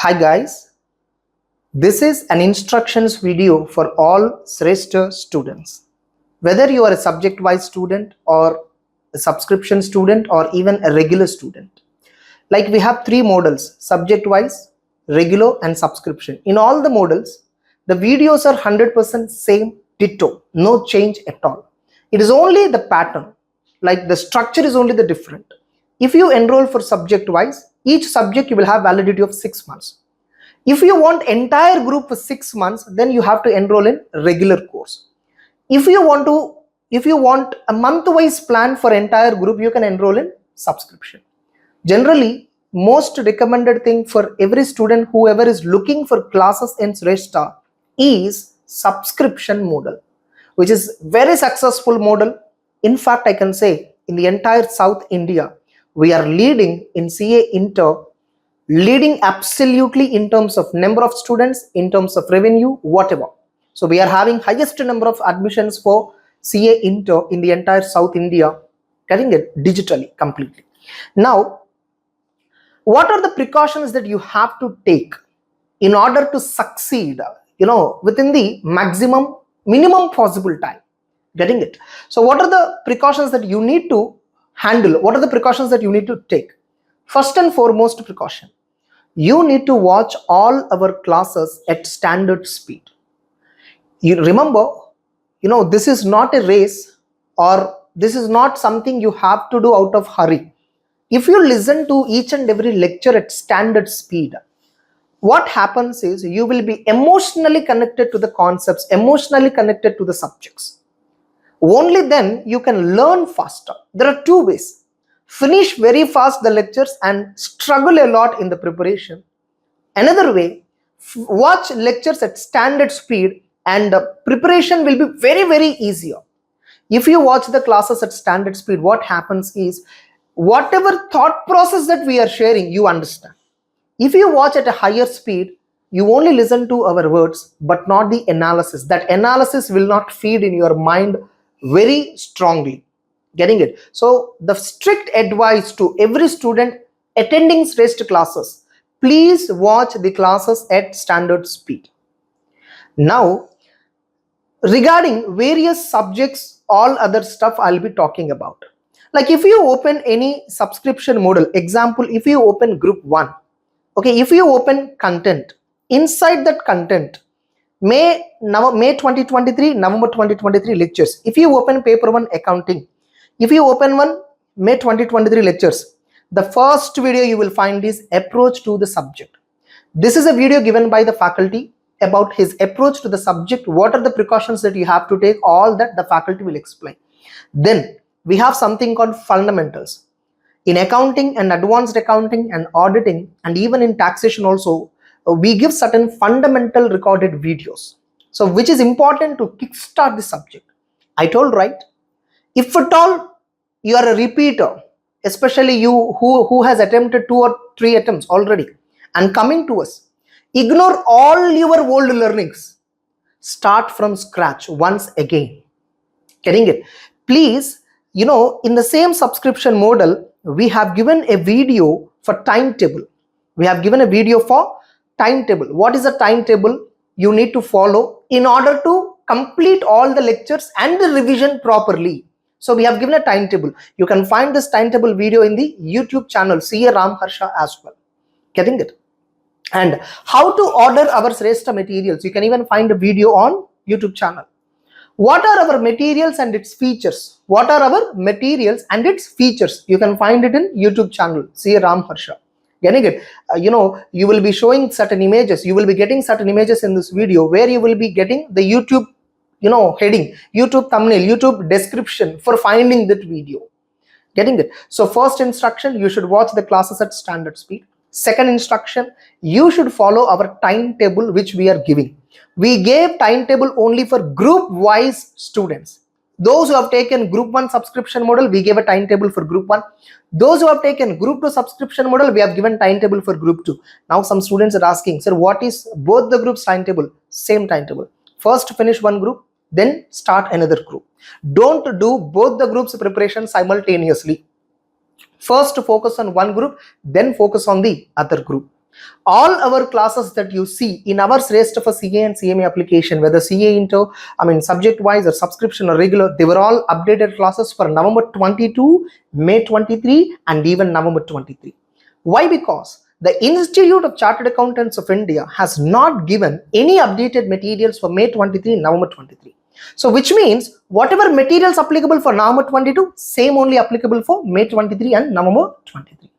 Hi guys, this is an instructions video for all Shreshta students. Whether you are a subject-wise student or a subscription student or even a regular student. Like we have three models, subject-wise, regular and subscription. In all the models, the videos are 100% same, ditto, no change at all. It is only the pattern, like the structure is only the different. If you enroll for subject-wise, each subject you will have validity of 6 months. If you want entire group for 6 months, then you have to enroll in regular course. If you want a month-wise plan for entire group, you can enroll in subscription. Generally, most recommended thing for every student, whoever is looking for classes in Shreshta, is subscription model, which is very successful model. In fact, I can say in the entire South India, we are leading in CA Inter, leading absolutely in terms of number of students, in terms of revenue, whatever. So we are having highest number of admissions for CA Inter in the entire South India, getting it digitally completely. Now, what are the precautions that you have to take in order to succeed, within the minimum possible time? Getting it? So what are the precautions that you need to handle? What are the precautions that you need to take? First and foremost precaution, you need to watch all our classes at standard speed. You remember, this is not a race, or this is not something you have to do out of hurry. If you listen to each and every lecture at standard speed, what happens is you will be emotionally connected to the concepts, emotionally connected to the subjects. Only then you can learn faster. There are two ways. Finish very fast the lectures and struggle a lot in the preparation. Another way, watch lectures at standard speed and preparation will be very, very easier. If you watch the classes at standard speed, what happens is whatever thought process that we are sharing, you understand. If you watch at a higher speed, you only listen to our words but not the analysis. That analysis will not feed in your mind very strongly. Getting it? So the strict advice to every student attending Shrestha classes, please watch the classes at standard speed. Now, regarding various subjects, all other stuff I'll be talking about. Like if you open any subscription model, example, if you open group 1, okay, if you open content, inside that content, May 2023, November 2023 lectures. If you open paper 1 accounting, if you open one May 2023 lectures, the first video you will find is approach to the subject. This is a video given by the faculty about his approach to the subject. What are the precautions that you have to take? All that the faculty will explain. Then we have something called fundamentals. In accounting and advanced accounting and auditing, and even in taxation also, we give certain fundamental recorded videos. So which is important to kickstart the subject. I told, right? If at all you are a repeater, especially you who has attempted 2 or 3 attempts already and coming to us, ignore all your old learnings. Start from scratch once again. Getting it? Please, in the same subscription model, we have given a video for timetable. We have given a video for timetable. What is a timetable you need to follow in order to complete all the lectures and the revision properly? So we have given a timetable. You can find this timetable video in the YouTube channel, Harsha as well. Getting it? And how to order our Shrestha materials, you can even find a video on YouTube channel. What are our materials and its features? What are our materials and its features? You can find it in YouTube channel, Harsha. Getting it? You will be showing certain images. You will be getting certain images in this video where you will be getting the YouTube, heading, YouTube thumbnail, YouTube description for finding that video. Getting it? So first instruction, you should watch the classes at standard speed. Second instruction, you should follow our timetable which we are giving. We gave timetable only for group wise students. Those who have taken group 1 subscription model, we gave a timetable for group 1. Those who have taken group 2 subscription model, we have given timetable for group 2. Now some students are asking, sir, what is both the groups timetable? Same timetable. First finish one group, then start another group. Don't do both the groups preparation simultaneously. First focus on one group, then focus on the other group. All our classes that you see in our Shreshta for CA and CMA application, whether CA into, subject wise or subscription or regular, they were all updated classes for November 22, May 23, and even November 23. Why? Because the Institute of Chartered Accountants of India has not given any updated materials for May 23 and November 23. So which means whatever materials applicable for November 22, same only applicable for May 23 and November 23.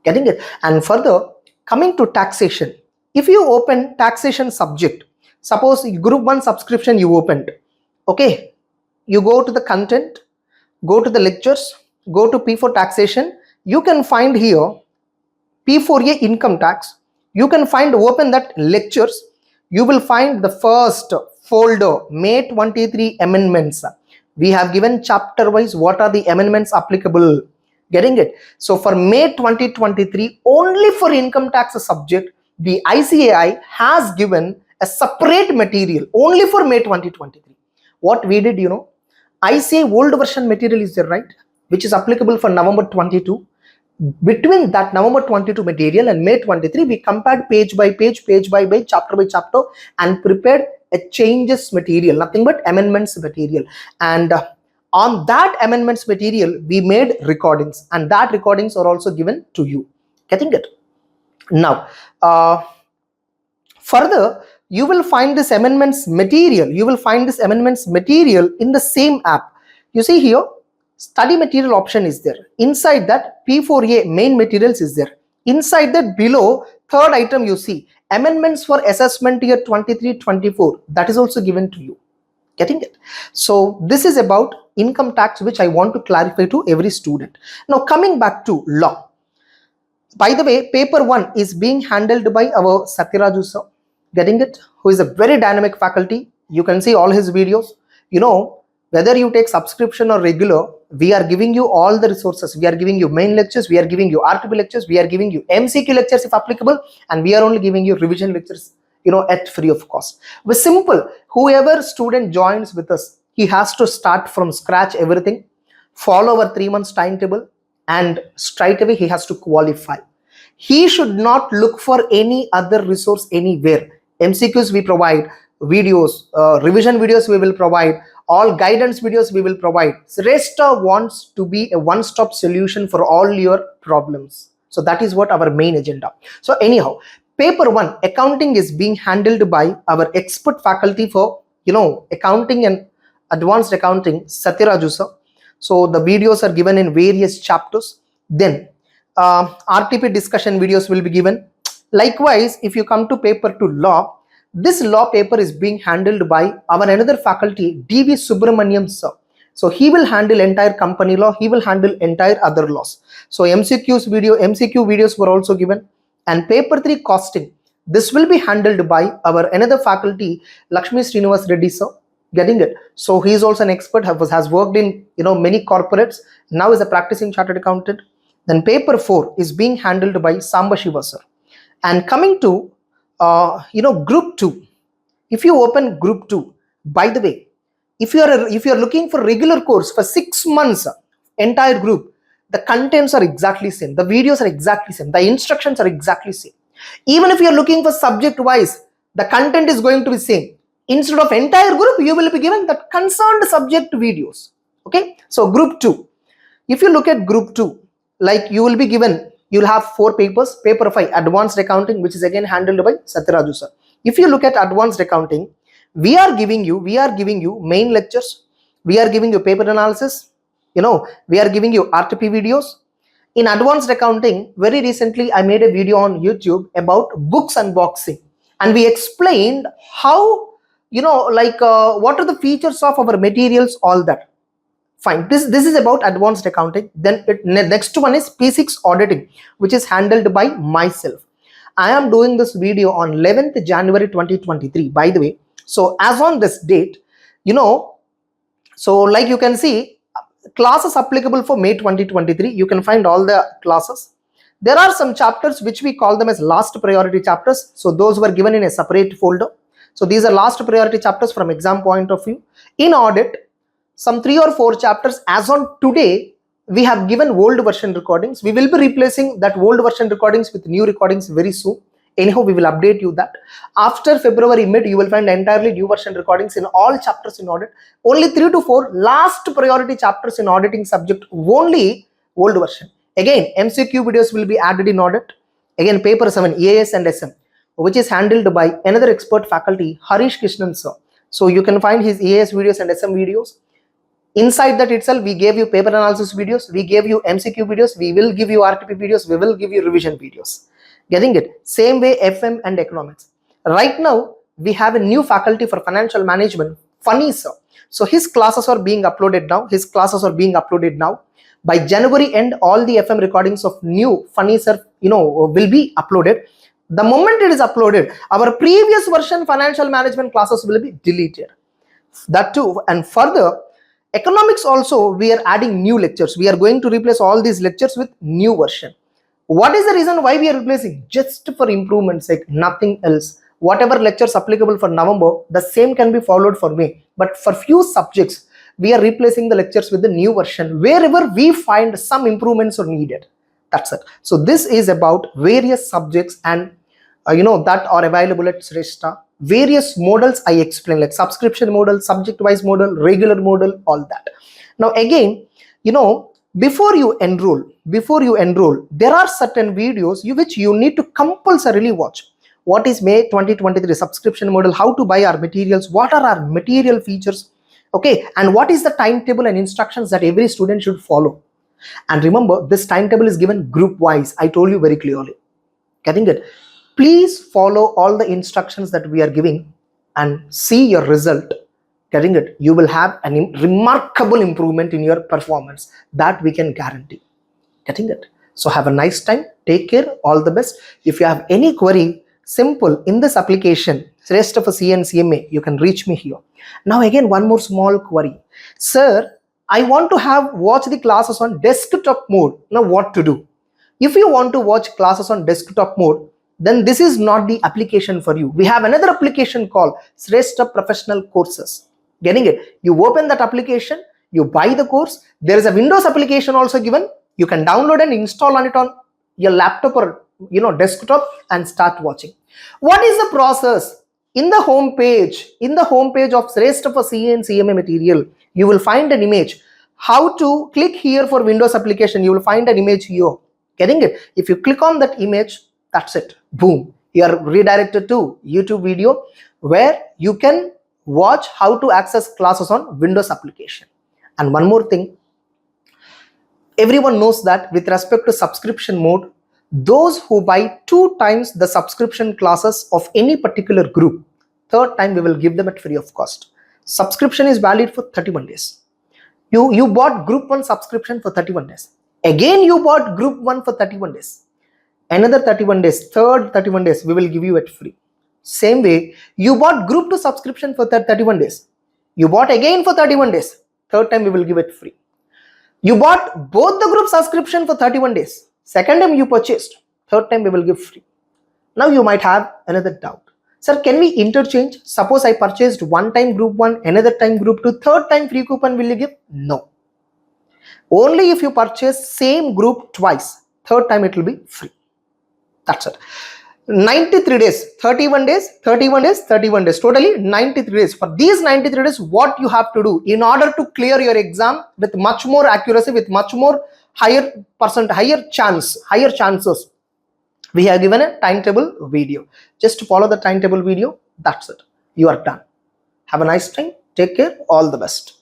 Getting it? And further, coming to taxation, if you open taxation subject, suppose group 1 subscription you opened, okay, you go to the content, go to the lectures, go to P4 taxation, you can find here P4A income tax, you can find, open that lectures, you will find the first folder, May 23 amendments. We have given chapter wise what are the amendments applicable. Getting it? So for May 2023, only for income tax subject, the ICAI has given a separate material only for May 2023. What we did, ICAI old version material is there, right? Which is applicable for November 22. Between that November 22 material and May 23, we compared page by page by chapter, and prepared a changes material, nothing but amendments material. And on that amendments material, we made recordings, and that recordings are also given to you. Getting it? Now, further, you will find this amendments material. You will find this amendments material in the same app. You see here, study material option is there. Inside that, P4A main materials is there. Inside that, below, third item you see, amendments for assessment year 23-24. That is also given to you. Getting it? So this is about income tax, which I want to clarify to every student. Now coming back to law. By the way, paper 1 is being handled by our Satyaraju sir. Getting it? Who is a very dynamic faculty. You can see all his videos. Whether you take subscription or regular, we are giving you all the resources. We are giving you main lectures, we are giving you RTP lectures, we are giving you MCQ lectures if applicable, and we are only giving you revision lectures, at free of cost. With simple, whoever student joins with us, he has to start from scratch everything, follow our 3 months timetable, and straight away he has to qualify. He should not look for any other resource anywhere. MCQs we provide, videos, revision videos we will provide, all guidance videos we will provide. Shreshta wants to be a one-stop solution for all your problems. So that is what our main agenda. So anyhow, paper 1 accounting is being handled by our expert faculty for accounting and advanced accounting, Satyaraju sir. So the videos are given in various chapters. Then RTP discussion videos will be given. Likewise, if you come to paper 2 law, this law paper is being handled by our another faculty, D.V. Subramaniam sir. So he will handle entire company law, he will handle entire other laws. So MCQ videos were also given. And paper 3 costing, this will be handled by our another faculty, Lakshmi Srinivas Reddy sir. Getting it? So he is also an expert, has worked in many corporates, now is a practicing chartered accountant. Then paper 4 is being handled by Samba Shiva sir. And coming to group 2, if you open group 2, by the way, if you are looking for regular course for 6 months, entire group, the contents are exactly same, the videos are exactly same, the instructions are exactly same. Even if you are looking for subject wise, the content is going to be same. Instead of entire group, you will be given the concerned subject videos. Okay, so group 2, if you look at group 2, like you will be given, you'll have 4 papers. Paper 5, advanced accounting, which is again handled by Satyaraju sir. If you look at advanced accounting, we are giving you main lectures, we are giving you paper analysis, we are giving you RTP videos. In advanced accounting, very recently I made a video on YouTube about books unboxing, and we explained how what are the features of our materials, all that. Fine, this is about advanced accounting. Then next one is P6 auditing, which is handled by myself. I am doing this video on 11th January 2023, by the way. So as on this date, so like you can see, classes applicable for May 2023, you can find all the classes. There are some chapters which we call them as last priority chapters. So those were given in a separate folder. So these are last priority chapters from exam point of view. In audit, some 3 or 4 chapters as on today we have given old version recordings. We will be replacing that old version recordings with new recordings very soon. Anyhow, we will update you that. After February mid, you will find entirely new version recordings in all chapters in audit. Only 3 to 4 last priority chapters in auditing subject, only old version. Again, MCQ videos will be added in audit. Again, paper 7, EAS and SM, which is handled by another expert faculty, Harish Krishnan sir. So you can find his EAS videos and SM videos. Inside that itself, we gave you paper analysis videos, we gave you MCQ videos, we will give you RTP videos, we will give you revision videos. Getting it? Same way FM and economics. Right now, we have a new faculty for financial management, Funny sir. So his classes are being uploaded now. By January end, all the FM recordings of new Funny sir, will be uploaded. The moment it is uploaded, our previous version financial management classes will be deleted. That too, and further, economics also, we are adding new lectures. We are going to replace all these lectures with new version. What is the reason why we are replacing? Just for improvement's sake, nothing else. Whatever lectures applicable for November, the same can be followed for May. But for few subjects, we are replacing the lectures with the new version wherever we find some improvements are needed. That's it. So this is about various subjects and that are available at Shreshta. Various models I explained, like subscription model, subject-wise model, regular model, all that. Now again, before you enroll, there are certain videos which you need to compulsorily watch. What is May 2023 subscription model? How to buy our materials? What are our material features? Okay, and what is the timetable and instructions that every student should follow? And remember, this timetable is given group wise. I told you very clearly. Getting it? Please follow all the instructions that we are giving and see your result. Getting it? You will have a remarkable improvement in your performance, that we can guarantee. Getting it? So have a nice time. Take care. All the best. If you have any query, simple, in this application, Shrestha for CA and CMA, you can reach me here. Now again, one more small query. Sir, I want to watch the classes on desktop mode. Now what to do? If you want to watch classes on desktop mode, then this is not the application for you. We have another application called Shrestha Professional Courses. Getting it? You open that application, you buy the course. There is a Windows application also given. You can download and install on it on your laptop or desktop and start watching. What is the process? In the home page of Shrestha for CA and CMA material, you will find an image. How to click here for Windows application? You will find an image here. Getting it? If you click on that image, that's it. Boom. You are redirected to YouTube video where you can watch how to access classes on Windows application. And one more thing, everyone knows that with respect to subscription mode, those who buy 2 times the subscription classes of any particular group, 3rd time we will give them at free of cost. Subscription is valid for 31 days. You bought group 1 subscription for 31 days. Again, you bought group 1 for 31 days. Another 31 days, third 31 days, we will give you at free. Same way, you bought group 2 subscription for 31 days. You bought again for 31 days. 3rd time we will give it free. You bought both the group subscription for 31 days. 2nd time you purchased. 3rd time we will give free. Now you might have another doubt. Sir, can we interchange? Suppose I purchased one time group 1, another time group 2, 3rd time free coupon will you give? No. Only if you purchase same group twice. 3rd time it will be free. That's it. 93 days, 31 days, 31 days, 31 days, totally 93 days. For these 93 days, what you have to do in order to clear your exam with much more accuracy, with much more higher chances, we have given a timetable video. Just follow the timetable video. That's it. You are done. Have a nice time. Take care. All the best.